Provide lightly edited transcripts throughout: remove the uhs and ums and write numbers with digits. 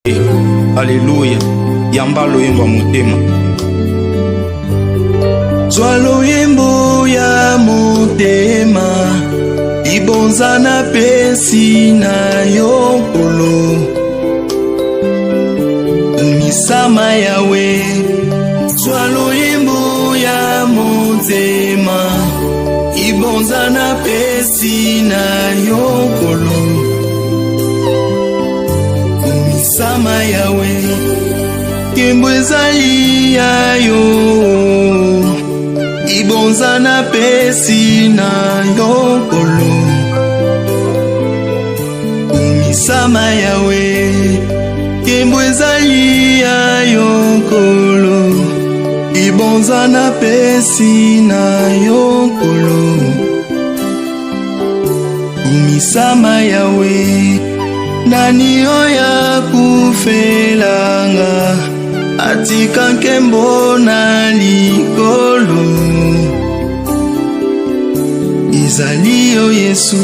Alléluia, yamba loyembo motema. Zwa loyembo ya motema, ibonza na pesi na yokolo. Misama yawe, zwa loyembo ya motema, ibonza na pesi na yokolo. Sama yawe kembo ezali yayo, ibonza na pesi na yokolo. Misama yawe kembo ezali yayo kolo, ibonza na pesi na yokolo. Misama yawe nani oya kufelanga, atika nkembo na likolo. Izali yo Yesu,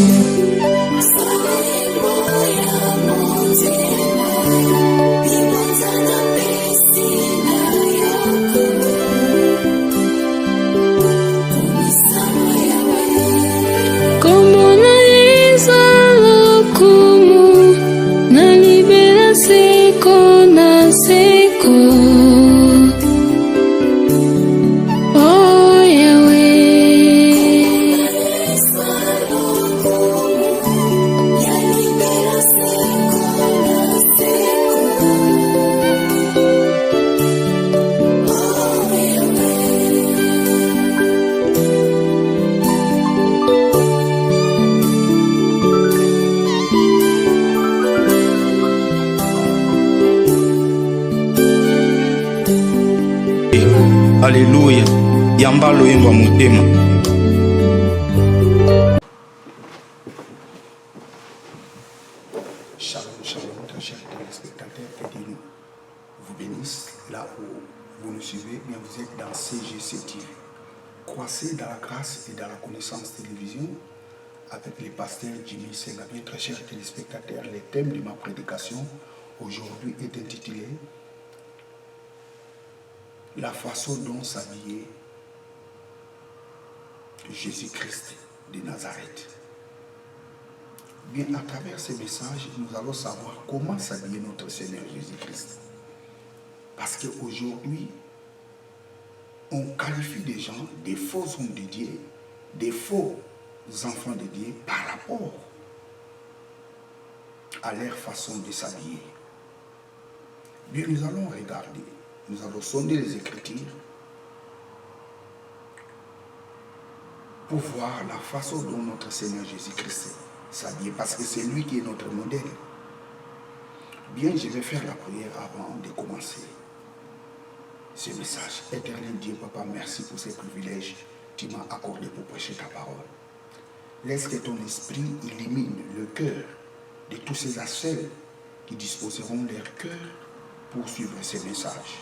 Alléluia, yamba loyembo motema. Shalom, shalom, très chers téléspectateurs, que Dieu vous bénisse là où vous nous suivez. Bien, vous êtes dans CGC TV. Croissez dans la grâce et dans la connaissance télévision avec les pasteurs Jimmy Senga. Bien, très chers téléspectateurs, le thème de ma prédication aujourd'hui est intitulé la façon dont s'habiller Jésus-Christ de Nazareth. Bien, à travers ces messages, nous allons savoir comment s'habiller notre Seigneur Jésus-Christ. Parce qu'aujourd'hui, on qualifie des gens, des faux hommes de Dieu, des faux enfants de Dieu par rapport à leur façon de s'habiller. Bien, nous allons regarder. Nous allons sonder les Écritures pour voir la façon dont notre Seigneur Jésus-Christ s'habille, parce que c'est lui qui est notre modèle. Bien, je vais faire la prière avant de commencer ce message. Éternel Dieu, Papa, merci pour ces privilèges que tu m'as accordés pour prêcher ta parole. Laisse que ton esprit illumine le cœur de tous ces ascètes qui disposeront leur cœur pour suivre ces messages.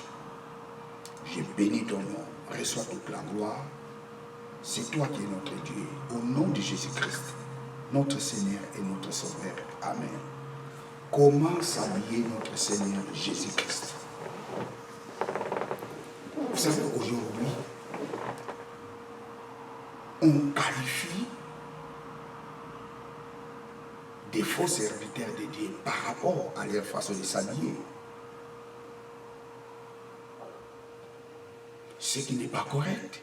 Je bénis ton nom, reçois toute la gloire. C'est toi qui es notre Dieu. Au nom de Jésus-Christ, notre Seigneur et notre Sauveur. Amen. Comment s'habiller notre Seigneur Jésus-Christ? Vous savez, aujourd'hui, on qualifie des faux serviteurs de Dieu par rapport à leur façon de s'habiller. Ce qui n'est pas correct.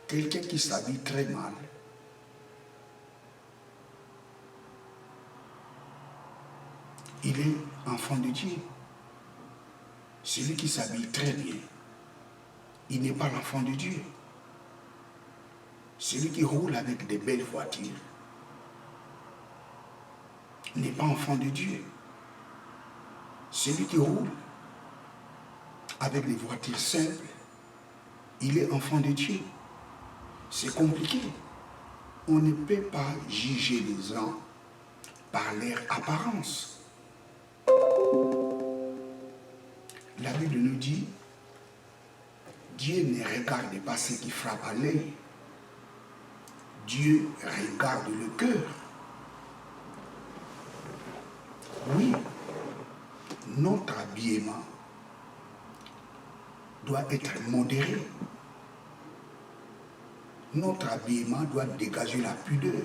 Quelqu'un qui s'habille très mal, il est enfant de Dieu. Celui qui s'habille très bien, il n'est pas l'enfant de Dieu. Celui qui roule avec des belles voitures n'est pas enfant de Dieu. Celui qui roule avec des voitures simples, il est enfant de Dieu. C'est compliqué. On ne peut pas juger les gens par leur apparence. La Bible nous dit, Dieu ne regarde pas ce qui frappe à l'œil. Dieu regarde le cœur. Oui, notre habillement doit être modéré. Notre habillement doit dégager la pudeur.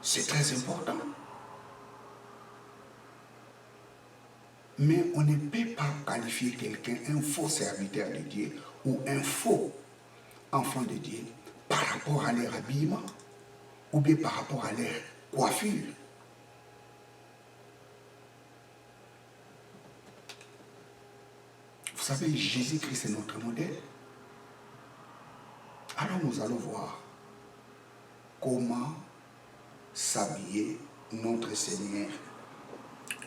C'est très important. Mais on ne peut pas qualifier quelqu'un un faux serviteur de Dieu ou un faux enfant de Dieu par rapport à leur habillement ou bien par rapport à leur coiffure. Vous savez, Jésus-Christ est notre modèle. Alors nous allons voir comment s'habiller notre Seigneur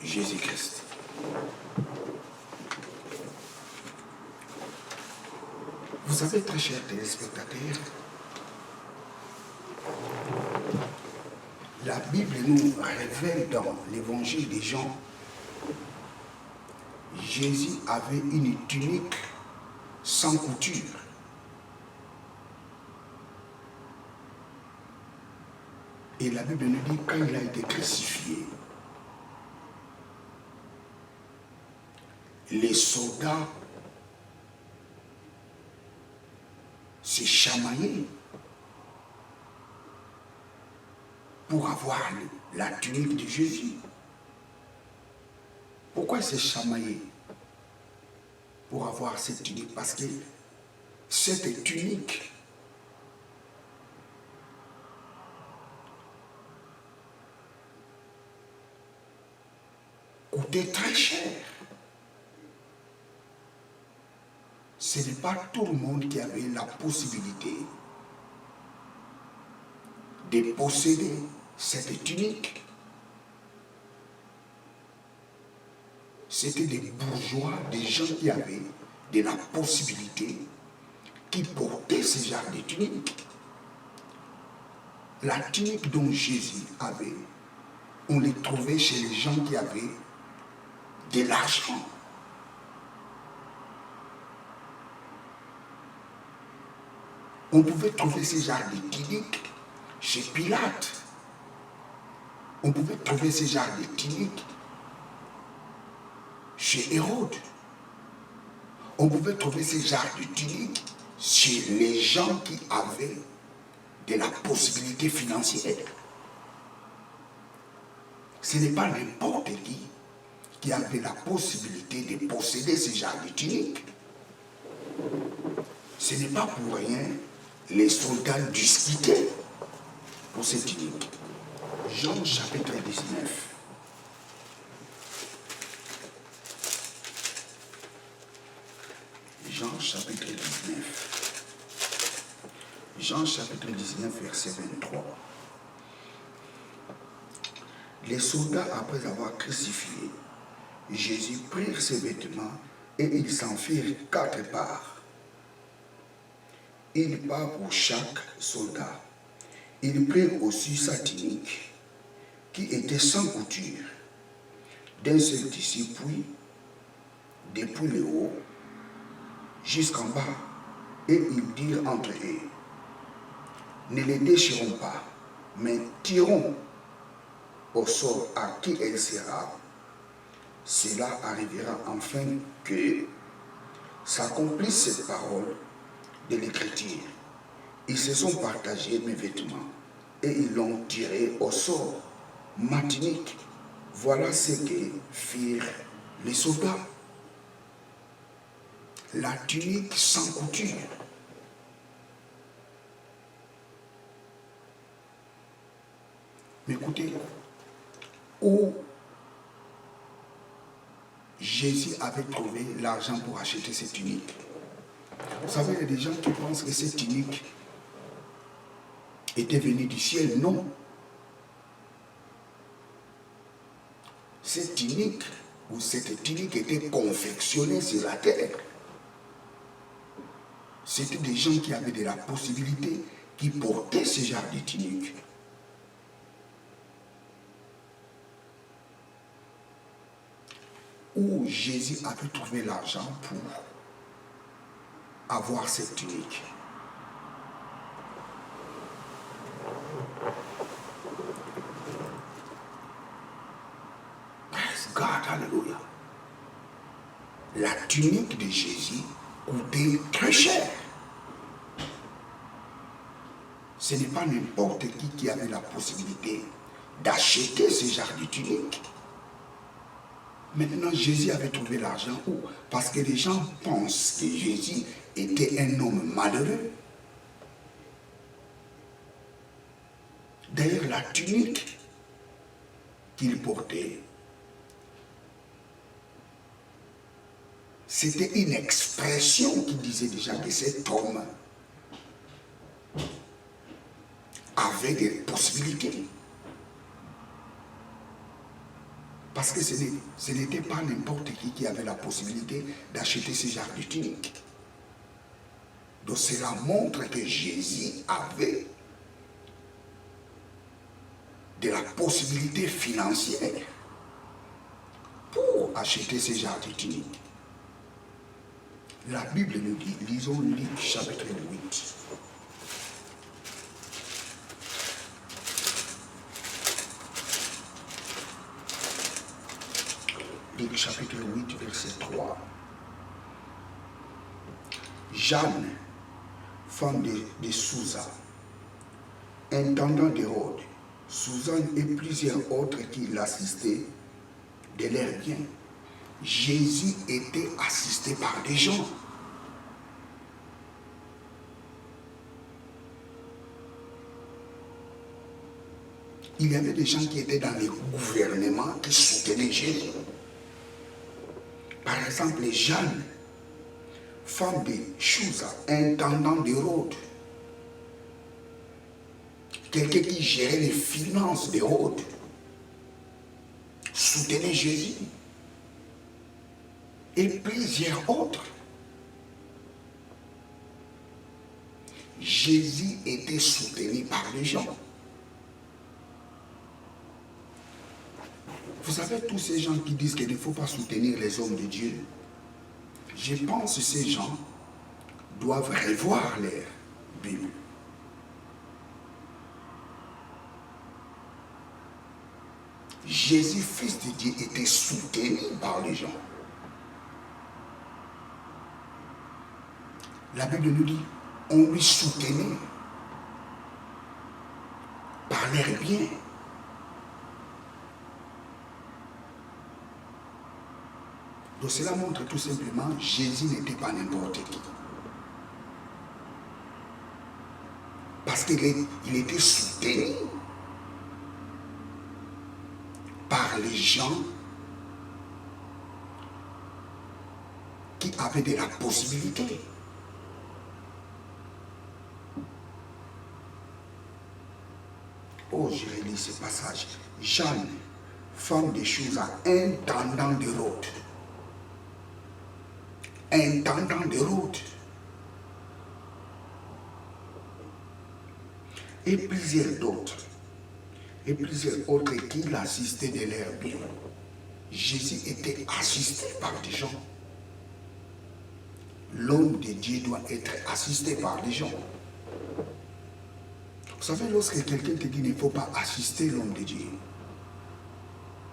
Jésus-Christ. Vous savez, très chers téléspectateurs, la Bible nous révèle dans l'évangile de Jean, Jésus avait une tunique sans couture. Et la Bible nous dit, quand il a été crucifié, les soldats se chamaillaient pour avoir la tunique de Jésus. Pourquoi ils se chamaillaient pour avoir cette tunique? Parce que cette tunique coûtait très cher. Ce n'est pas tout le monde qui avait la possibilité de posséder cette tunique. C'était des bourgeois, des gens qui avaient de la possibilité, qui portaient ce genre de tunique. La tunique dont Jésus avait, on les trouvait chez les gens qui avaient de l'argent. On pouvait trouver ce genre de tunique chez Pilate. On pouvait trouver ce genre de tunique chez Hérode. On pouvait trouver ce genre de tunique chez les gens qui avaient de la possibilité financière. Ce n'est pas n'importe qui avait la possibilité de posséder ce genre de tunique. Ce n'est pas pour rien les soldats discutaient pour cette tunique. Jean chapitre 19. Jean chapitre 19. Jean chapitre 19, verset 23. Les soldats, après avoir crucifié Jésus, prirent ses vêtements et ils s'en firent 4 parts. Il part pour chaque soldat. Ils prirent aussi sa tunique, qui était sans couture, d'un seul tissu, puis depuis le haut jusqu'en bas, et ils dirent entre eux, ne les déchirons pas, mais tirons au sort à qui elle sera. Cela arrivera enfin que s'accomplisse cette parole de l'Écriture. Ils se sont partagés mes vêtements et ils l'ont tiré au sort. Ma tunique, voilà ce que firent les soldats. La tunique sans couture. Mais écoutez, où Jésus avait trouvé l'argent pour acheter cette tunique? Vous savez, il y a des gens qui pensent que cette tunique était venue du ciel. Non. Cette tunique était confectionnée sur la terre. C'était des gens qui avaient de la possibilité, qui portaient ce genre de tunique. Où Jésus avait trouvé l'argent pour avoir cette tunique. God, alléluia. La tunique de Jésus coûtait très cher. Ce n'est pas n'importe qui avait la possibilité d'acheter ce genre de tunique. Maintenant, Jésus avait trouvé l'argent où? Parce que les gens pensent que Jésus était un homme malheureux. D'ailleurs, la tunique qu'il portait, c'était une expression qui disait déjà que cet homme avait des possibilités. Parce que ce n'était pas n'importe qui avait la possibilité d'acheter ce genre de tunique. Donc cela montre que Jésus avait de la possibilité financière pour acheter ce genre de tunique. La Bible nous dit, lisons Luc chapitre 8. Luc chapitre 8, verset 3. Jeanne, femme de Sousa, intendant d'Hérode, Suzanne et plusieurs autres qui l'assistaient de leurs biens. Jésus était assisté par des gens. Il y avait des gens qui étaient dans les gouvernements qui soutenaient Jésus. Par exemple, Jeanne, femme de Chouza, intendant d'Hérode, quelqu'un qui gérait les finances d'Hérode, soutenait Jésus. Et plusieurs autres. Jésus était soutenu par les gens. Vous savez, tous ces gens qui disent qu'il ne faut pas soutenir les hommes de Dieu, je pense que ces gens doivent revoir leur Bible. Jésus, fils de Dieu, était soutenu par les gens. La Bible nous dit, on lui soutenait par leurs biens. Donc cela montre tout simplement que Jésus n'était pas n'importe qui. Parce qu'il était soutenu par les gens qui avaient de la possibilité. Oh, je relis ce passage. Jeanne, femme de Chouza, intendant d'Hérode. Intendant d'Hérode. Et plusieurs d'autres. Et plusieurs autres qui l'assistaient de leur bien. Jésus était assisté par des gens. L'homme de Dieu doit être assisté par des gens. Vous savez, lorsque quelqu'un te dit qu'il ne faut pas assister l'homme de Dieu,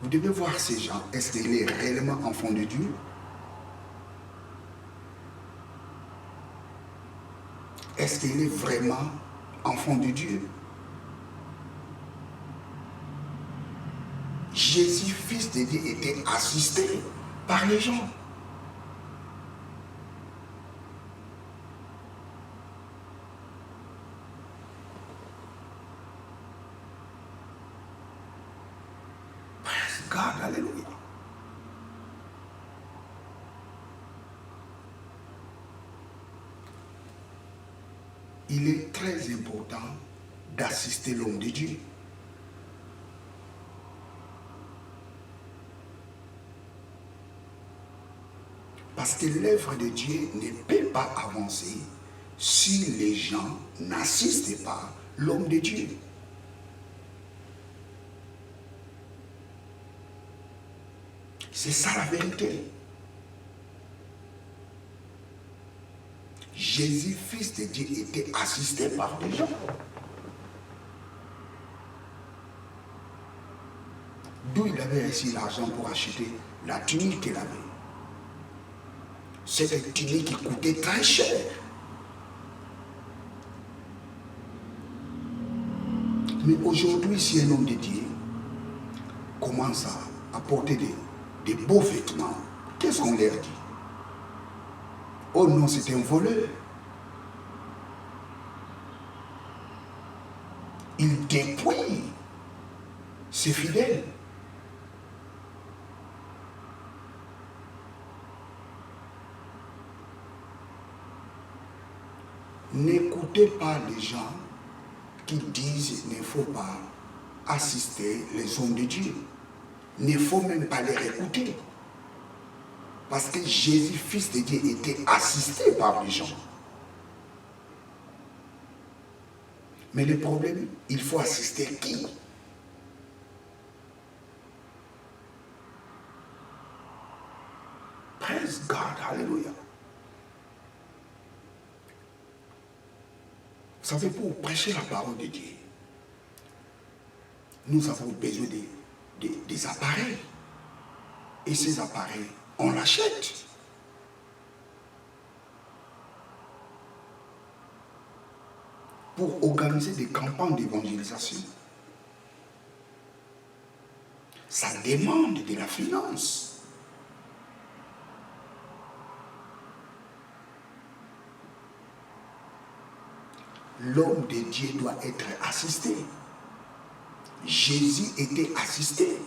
vous devez voir ces gens. Est-ce qu'il est réellement enfant de Dieu? Est-ce qu'il est vraiment enfant de Dieu? Jésus, fils de Dieu, était assisté par les gens. Praise God, alléluia. Il est très important d'assister l'homme de Dieu. Parce que l'œuvre de Dieu ne peut pas avancer si les gens n'assistent pas l'homme de Dieu. C'est ça la vérité. Jésus, fils de Dieu, était assisté par des gens. D'où il avait reçu l'argent pour acheter la tunique qu'il avait. Cette tunique qui coûtait très cher. Mais aujourd'hui, si un homme de Dieu commence à porter des beaux vêtements, qu'est-ce qu'on leur dit? Oh non, c'est un voleur. Il dépouille ses fidèles. N'écoutez pas les gens qui disent qu'il ne faut pas assister les hommes de Dieu. Il ne faut même pas les écouter. Parce que Jésus, fils de Dieu, était assisté par les gens. Mais le problème, il faut assister qui? Praise God, hallelujah. Vous savez, pour prêcher la parole de Dieu, nous avons besoin des appareils. Et ces appareils, on l'achète. Pour organiser des campagnes d'évangélisation. Ça demande de la finance. L'homme de Dieu doit être assisté. Jésus était assisté.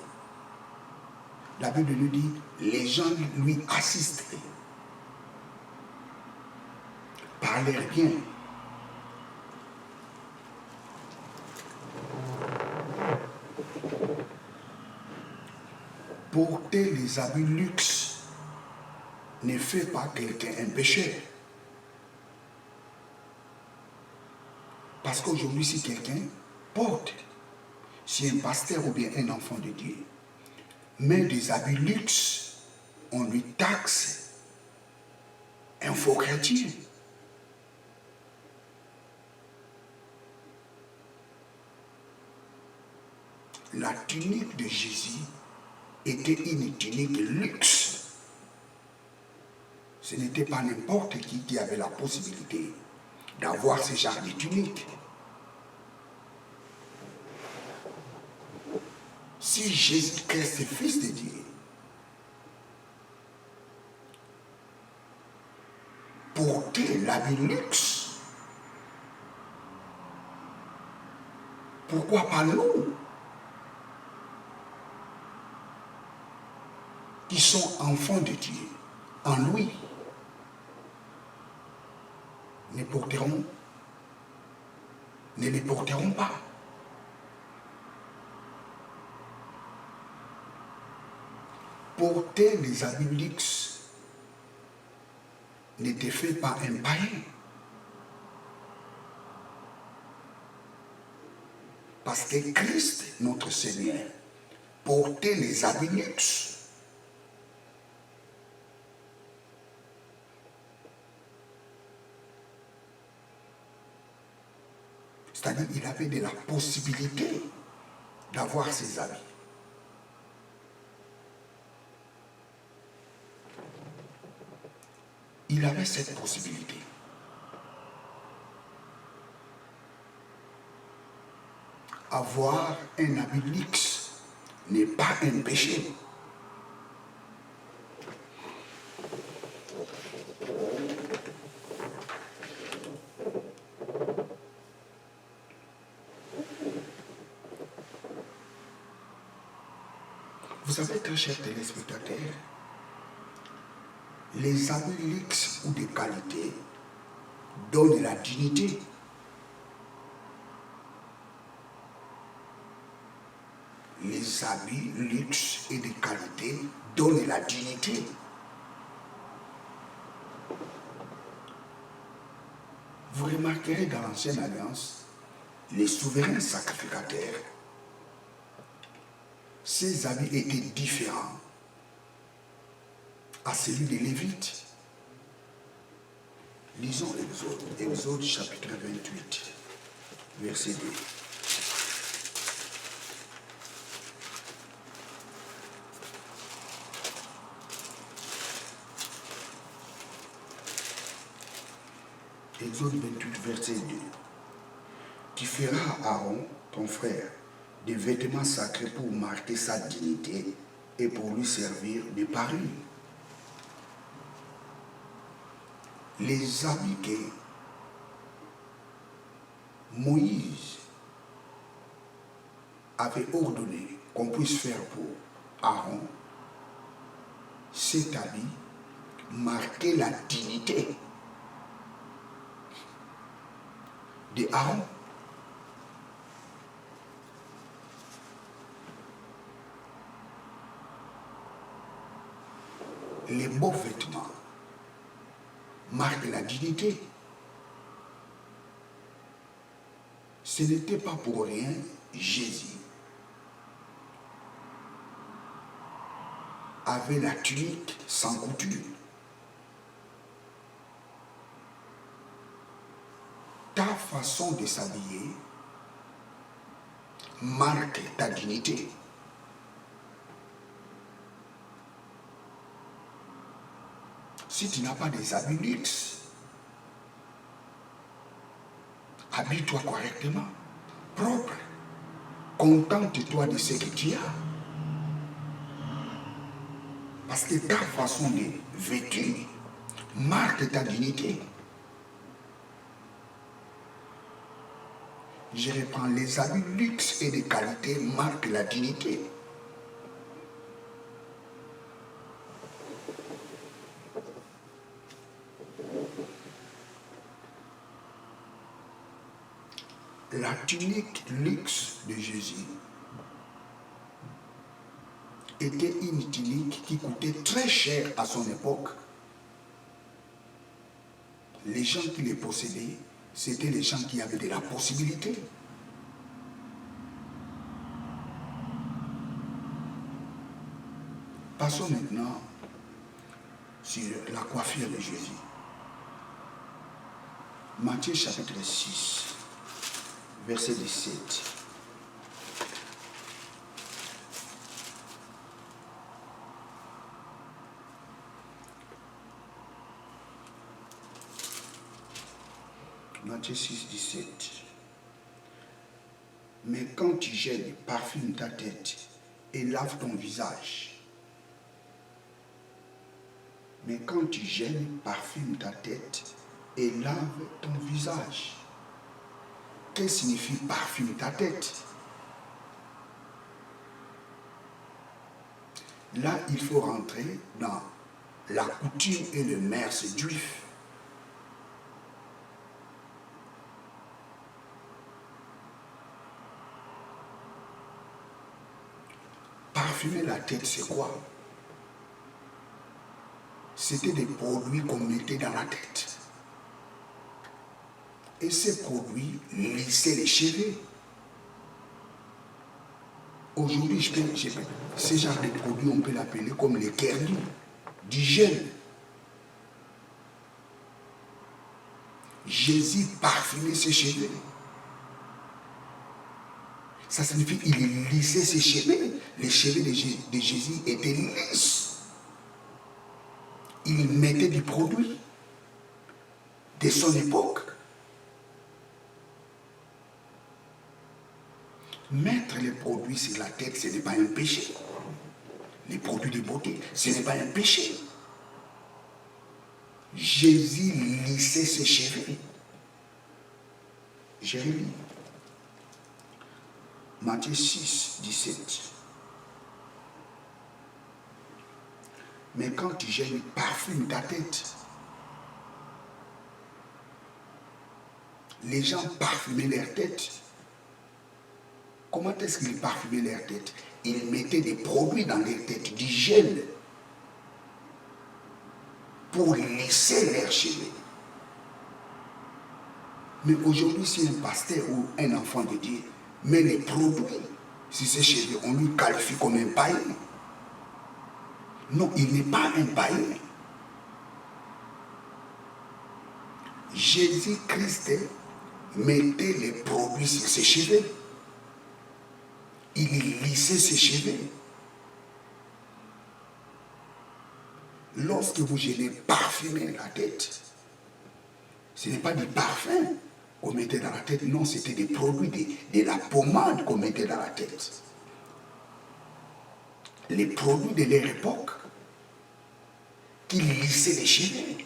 La Bible nous dit, les gens lui assistaient. Parlez bien. Porter les habits luxe ne fait pas quelqu'un un pécheur. Parce qu'aujourd'hui, si quelqu'un porte, si un pasteur ou bien un enfant de Dieu met des habits luxe, on lui taxe un faux chrétien. La tunique de Jésus était une tunique luxe. Ce n'était pas n'importe qui avait la possibilité d'avoir ce genre de tunique. Si Jésus-Christ est fils de Dieu, porter l'habit luxe, pourquoi pas nous qui sont enfants de Dieu en lui ne les porteront pas. Porter les habits luxe ne te fait pas un païen. Parce que Christ, notre Seigneur, portait les habits luxe. C'est-à-dire qu'il avait de la possibilité d'avoir ses habits. Il avait cette possibilité. Avoir un habit luxe n'est pas un péché. Vous savez, très chers téléspectateurs, les habits luxe ou de qualité donnent la dignité. Les habits luxe et de qualité donnent la dignité. Vous remarquerez dans l'Ancienne Alliance, les souverains sacrificateurs, ces habits étaient différents à celui des Lévites. Lisons Exode chapitre 28, verset 2. Exode 28, verset 2. Tu feras à Aaron, ton frère, des vêtements sacrés pour marquer sa dignité et pour lui servir de parure. Les habits que Moïse avait ordonné qu'on puisse faire pour Aaron, cet habit marquait la dignité de Aaron. Les beaux vêtements marquent la dignité. Ce n'était pas pour rien Jésus avait la tunique sans couture. Ta façon de s'habiller marque ta dignité. Si tu n'as pas des habits luxe, habille-toi correctement, propre. Contente-toi de ce que tu as. Parce que ta façon de vêtir marque ta dignité. Je reprends, les habits luxe et de qualité marquent la dignité. La tunique luxe de Jésus était une tunique qui coûtait très cher à son époque. Les gens qui les possédaient, c'était les gens qui avaient de la possibilité. Passons maintenant sur la coiffure de Jésus. Matthieu chapitre 6, verset 17. Matthieu 6, 17. Mais quand tu gèles, parfume ta tête et lave ton visage. Mais quand tu gèles, parfume ta tête et lave ton visage. Que signifie parfume ta tête? Là, il faut rentrer dans la coutume et le mœurs juif. Parfumer la tête, c'est quoi? C'était des produits qu'on mettait dans la tête. Et ces produits lissaient les cheveux. Aujourd'hui, ce genre de produits, on peut l'appeler comme les curly, d'hygiène. Jésus parfumait ses cheveux. Ça signifie qu'il lissait ses cheveux. Les cheveux de Jésus étaient lisses. Il mettait du produit de son époque. Mettre les produits sur la tête, ce n'est pas un péché. Les produits de beauté, ce n'est pas un péché. Jésus lissait ses cheveux. Je relis. Matthieu 6, 17. Mais quand tu gèles, parfume ta tête. Les gens parfumaient leur tête. Comment est-ce qu'ils parfumaient leur tête? Ils mettaient des produits dans leur tête, du gel, pour lisser leurs cheveux. Mais aujourd'hui, si un pasteur ou un enfant de Dieu met les produits sur ses cheveux, on lui qualifie comme un païen. Non, il n'est pas un païen. Jésus-Christ mettait les produits sur ses cheveux. Il lissait ses cheveux. Lorsque vous gênez, parfumez la tête. Ce n'est pas du parfum qu'on mettait dans la tête, non, c'était des produits, de la pommade qu'on mettait dans la tête. Les produits de leur époque qui lissaient les cheveux.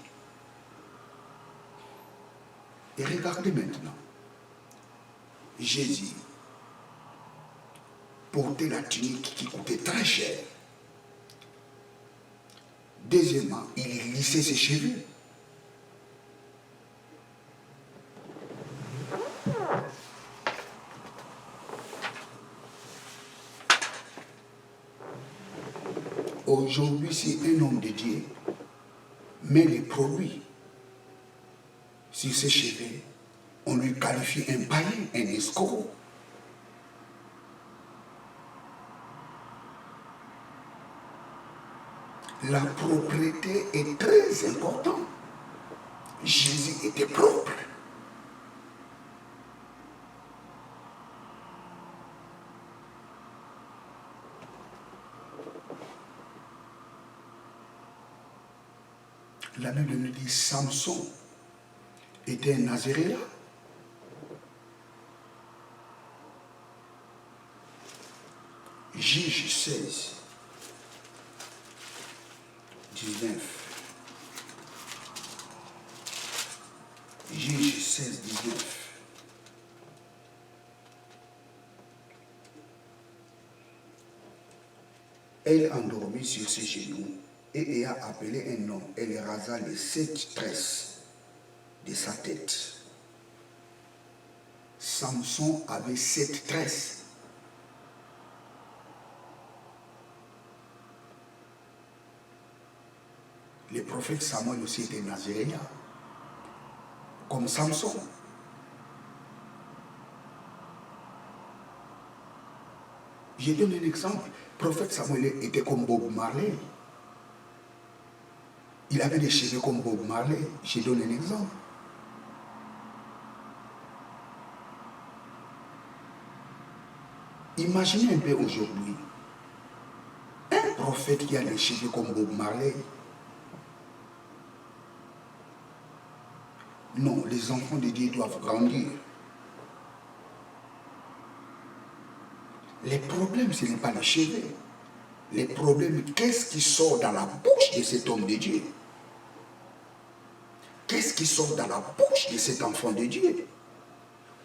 Et regardez maintenant, Jésus portait la tunique qui coûtait très cher. Deuxièmement, il lissait ses cheveux. Aujourd'hui, si un homme de Dieu met les produits sur ses cheveux, on lui qualifie un païen, un escroc. La propreté est très importante. Jésus était propre. La Bible nous dit Samson était un Nazaréen. Juge 16, 19. Juge 16, 19. Elle endormit sur ses genoux et ayant appelé un homme, elle rasa les 7 tresses de sa tête. Samson avait 7 tresses. Le prophète Samuel aussi était nazaréen, comme Samson. Je donne un exemple. Le prophète Samuel était comme Bob Marley. Il avait des cheveux comme Bob Marley. Je donne un exemple. Imaginez un peu aujourd'hui un prophète qui a des cheveux comme Bob Marley. Non, les enfants de Dieu doivent grandir. Les problèmes, ce n'est pas les cheveux. Les problèmes, qu'est-ce qui sort dans la bouche de cet homme de Dieu? Qu'est-ce qui sort dans la bouche de cet enfant de Dieu?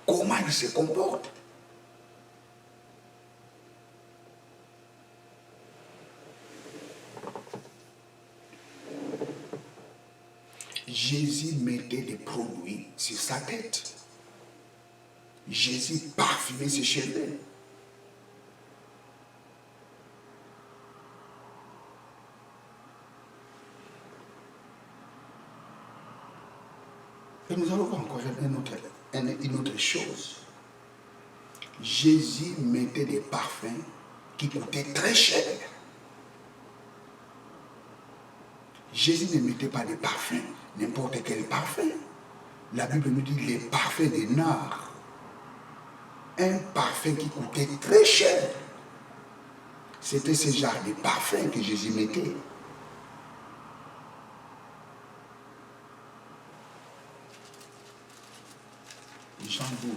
Comment il se comporte? Jésus mettait des produits sur sa tête. Jésus parfumait ses cheveux. Et nous allons voir encore une autre chose. Jésus mettait des parfums qui coûtaient très cher. Jésus ne mettait pas des parfums, n'importe quel parfum. La Bible nous dit les parfums des nard. Un parfum qui coûtait très cher. C'était ce genre de parfum que Jésus mettait. Jean 12.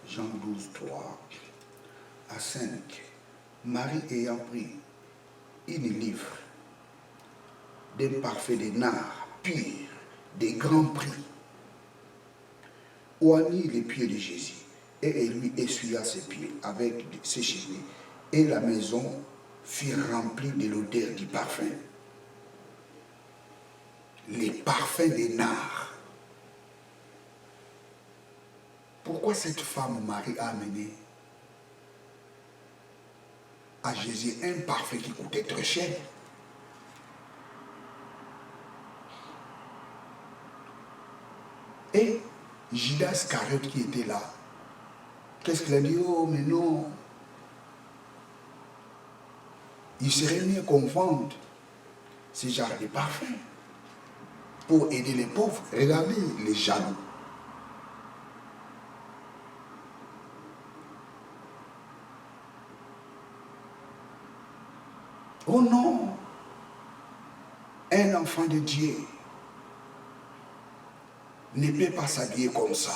Jean 12, 3 à 5. Marie ayant pris une livre d'un parfum de nard pur, de grand prix, oignit les pieds de Jésus, et elle lui essuya ses pieds avec ses cheveux, et la maison fut remplie de l'odeur du parfum. Les parfums des nards. Pourquoi cette femme Marie a amené à Jésus un parfum qui coûtait très cher? Et Judas Iscariote qui était là, qu'est-ce qu'il a dit? Oh, mais non. Il serait mieux qu'on vende ce genre de parfum pour aider les pauvres. Regardez les jaloux. Oh non, un enfant de Dieu ne peut pas s'habiller comme ça.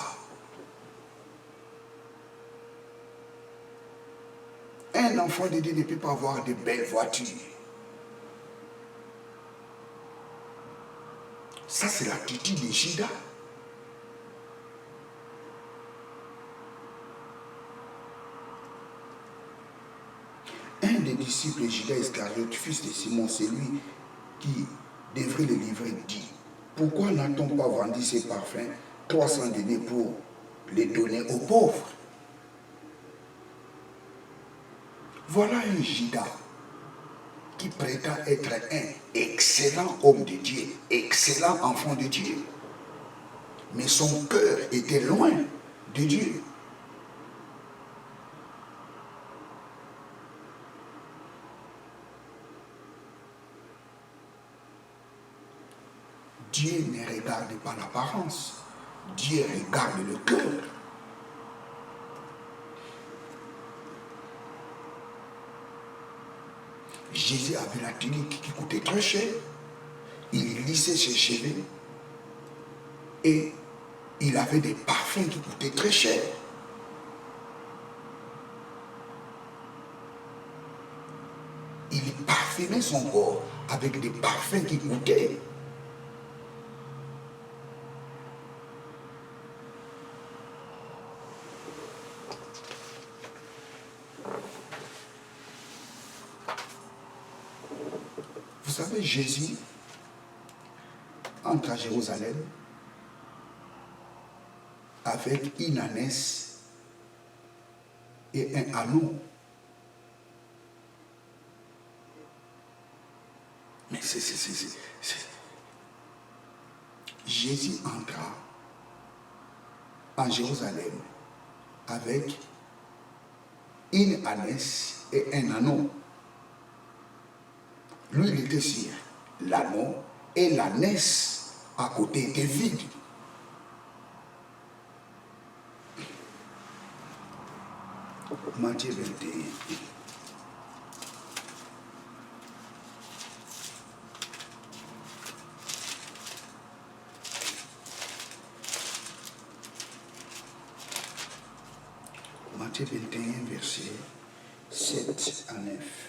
Un enfant de Dieu ne peut pas avoir de belles voitures. Ça, c'est l'attitude de Judas. Un des disciples de Judas Iscariote, fils de Simon, c'est lui qui devrait le livrer, dit: pourquoi n'a-t-on pas vendu ces parfums 300 deniers pour les donner aux pauvres? Voilà un Judas qui prétend être un excellent homme de Dieu, excellent enfant de Dieu. Mais son cœur était loin de Dieu. Dieu ne regarde pas l'apparence, Dieu regarde le cœur. Jésus avait la tunique qui coûtait très cher. Il lissait ses cheveux et il avait des parfums qui coûtaient très cher. Il parfumait son corps avec des parfums qui coûtaient. Vous savez, Jésus entre à Jérusalem avec une ânesse et un ânon. Mais Jésus entra en Jérusalem avec une ânesse et un ânon. Lui, il était sûr. L'ânon et l'ânesse à côté étaient vides. Matthieu 21. Matthieu 21, verset 7 à 9.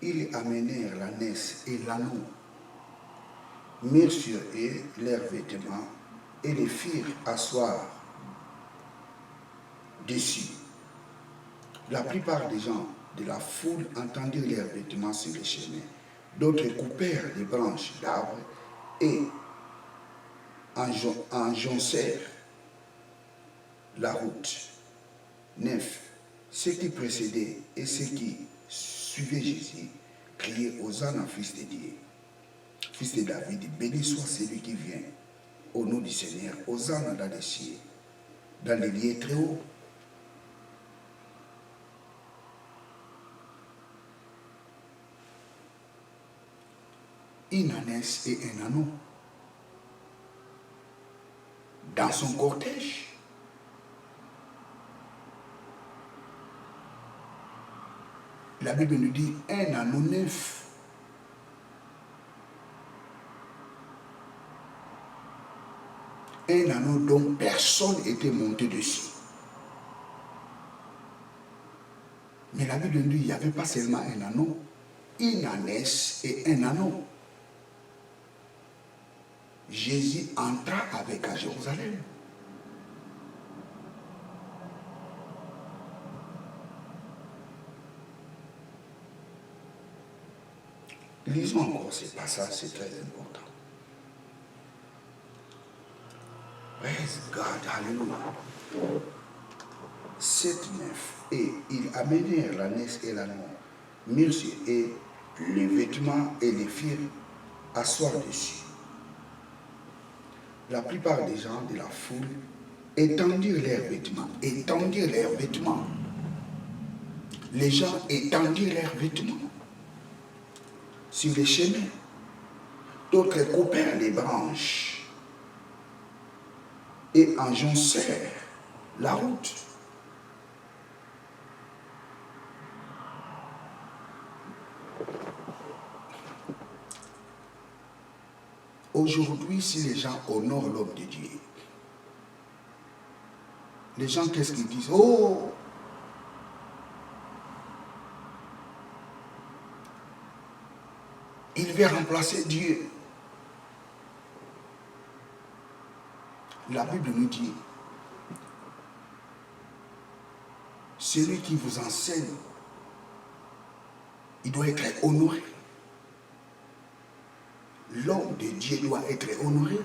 Ils amenèrent l'ânesse et l'ânon, mirent sur eux leurs vêtements et les firent asseoir dessus. La plupart des gens de la foule entendirent leurs vêtements sur le chemin. D'autres coupèrent des branches d'arbres et enjoncèrent la route. 9. Ceux qui précédaient et ceux qui suivaient Jésus criaient: Hosanna, fils de Dieu, fils de David, béni soit celui qui vient au nom du Seigneur. Hosanna dans les cieux, dans les lieux très hauts. Une ânesse et un ânon dans son cortège. La Bible nous dit un ânon neuf. Un ânon dont personne n'était monté dessus. Mais la Bible nous dit qu'il n'y avait pas seulement un ânon, une ânesse et un ânon. Jésus entra avec à Jérusalem. Lisons encore ces passages, c'est très important. Praise God, hallelujah. 7, 9. Et ils amenèrent l'ânesse et l'ânon, mirent sur eux les vêtements et les firent asseoir dessus. La plupart des gens de la foule étendirent leurs vêtements. Étendirent leurs vêtements. Les gens étendirent leurs vêtements sur les chemins. D'autres coupèrent les branches et enjoncèrent la route. Aujourd'hui, si les gens honorent l'homme de Dieu, les gens, qu'est-ce qu'ils disent? Oh! Il veut remplacer Dieu. La Bible nous dit, celui qui vous enseigne, il doit être honoré. L'homme de Dieu doit être honoré.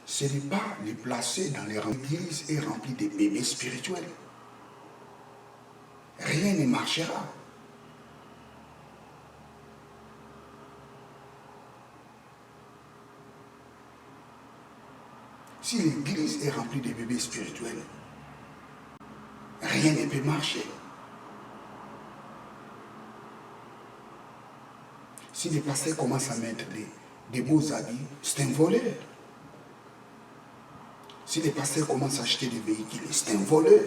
Ce n'est pas les placer dans les églises et remplir des bébés spirituels. Rien ne marchera. Si l'église est remplie de bébés spirituels, rien ne peut marcher. Si les pasteurs commencent à mettre des beaux habits, c'est un voleur. Si les pasteurs commencent à acheter des véhicules, c'est un voleur.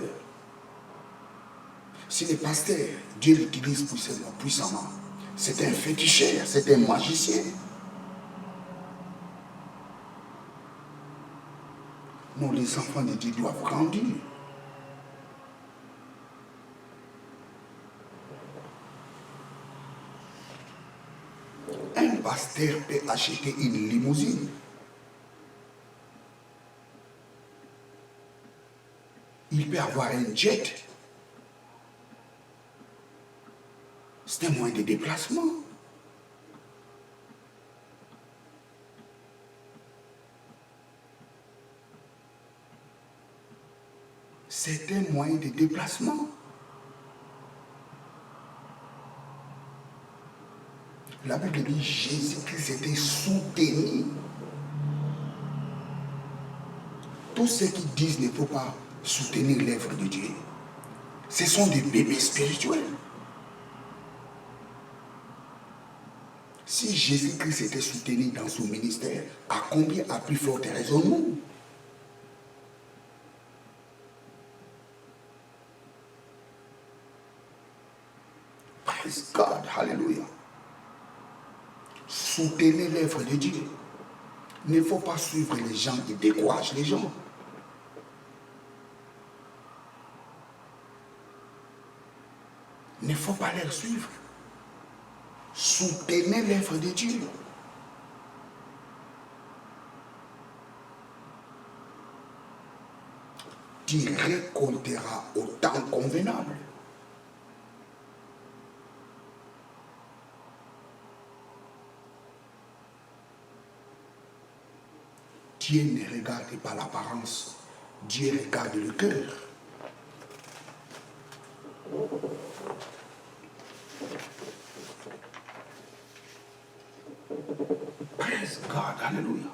Si les pasteurs, Dieu l'utilise puissamment, c'est un féticheur, c'est un magicien. Non, les enfants de Dieu doivent grandir. Un pasteur peut acheter une limousine. Il peut avoir un jet. C'est un moyen de déplacement. C'est un moyen de déplacement. La Bible dit Jésus-Christ était soutenu. Tous ceux qui disent qu'il ne faut pas soutenir l'œuvre de Dieu, ce sont des bébés spirituels. Si Jésus-Christ était soutenu dans son ministère, à combien à plus forte raison nous? Praise God, hallelujah. Soutenez l'œuvre de Dieu. Il ne faut pas suivre les gens qui découragent les gens. Il ne faut pas les suivre. Soutenez l'œuvre de Dieu. Tu récolteras au temps convenable. Dieu ne regarde pas l'apparence, Dieu regarde le cœur. Praise God, hallelujah.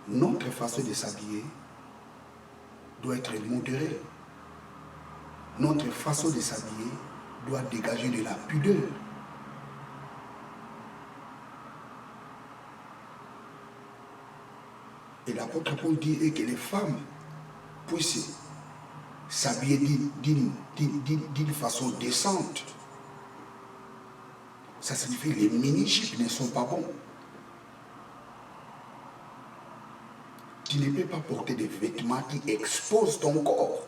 Notre façon de s'habiller doit être modérée. Notre façon de s'habiller doit dégager de la pudeur. Et l'apôtre Paul dit que les femmes puissent s'habiller d'une façon décente. Ça signifie que les mini-jupes ne sont pas bons. Tu ne peux pas porter des vêtements qui exposent ton corps.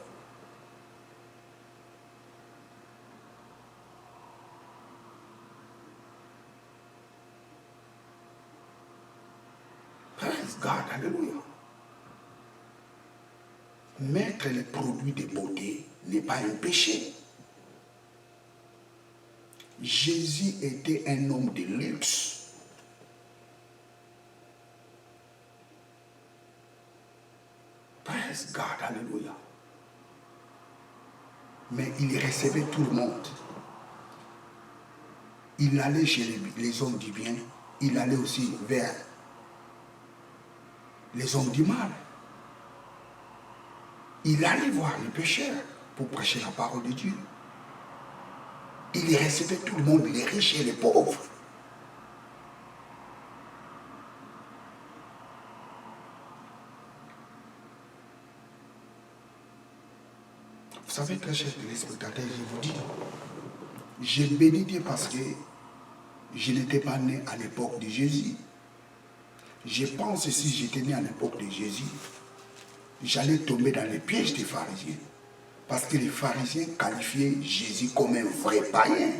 Praise God, hallelujah. Mettre les produits de beauté n'est pas un péché. Jésus était un homme de luxe. Praise God, hallelujah. Mais il recevait tout le monde. Il allait chez les hommes du bien, il allait aussi vers les hommes du mal. Il allait voir les pécheurs pour prêcher la parole de Dieu. Il recevait tout le monde, les riches et les pauvres. Vous savez, très chers téléspectateurs, je vous dis, j'ai béni Dieu parce que je n'étais pas né à l'époque de Jésus. Je pense que si j'étais né à l'époque de Jésus, j'allais tomber dans les pièges des pharisiens. Parce que les pharisiens qualifiaient Jésus comme un vrai païen.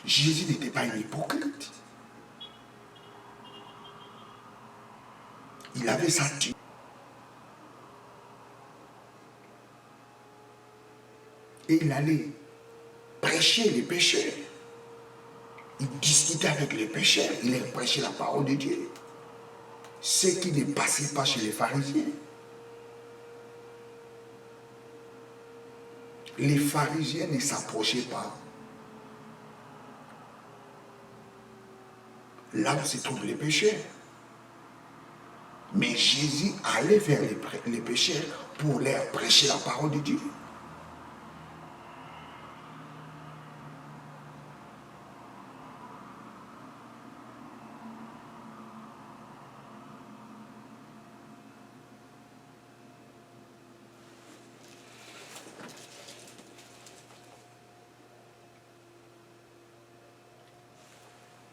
Jésus n'était pas un hypocrite. Il avait sa tue. Et il allait prêcher les pécheurs. Il discutait avec les pécheurs. Il leur prêchait la parole de Dieu. Ce qui ne passait pas chez les pharisiens. Les pharisiens ne s'approchaient pas là où se trouvent les pécheurs. Mais Jésus allait vers les pécheurs pour leur prêcher la parole de Dieu.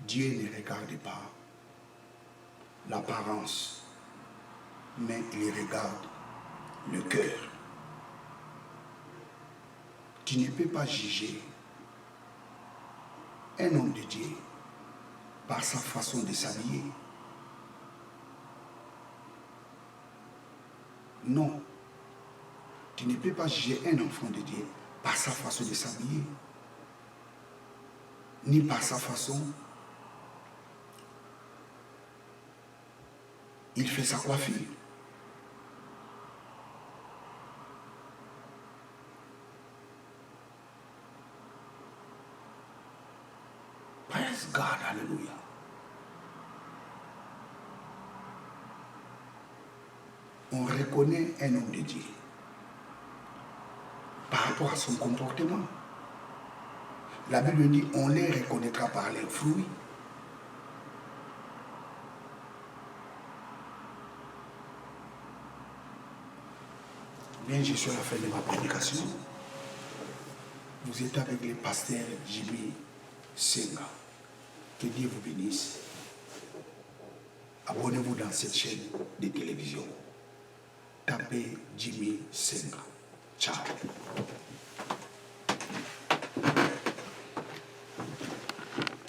Dieu ne regarde pas l'apparence, mais il regarde le cœur. Tu ne peux pas juger un homme de Dieu par sa façon de s'habiller. Non. Tu ne peux pas juger un enfant de Dieu par sa façon de s'habiller, ni par sa façon. Il fait sa coiffure. Praise God, alléluia. On reconnaît un homme de Dieu par rapport à son comportement. La Bible dit, on les reconnaîtra par leurs fruits. Bien, je suis à la fin de ma prédication. Vous êtes avec le pasteur Jimmy Senga. Que Dieu vous bénisse. Abonnez-vous dans cette chaîne de télévision. Tapez Jimmy Senga. Ciao.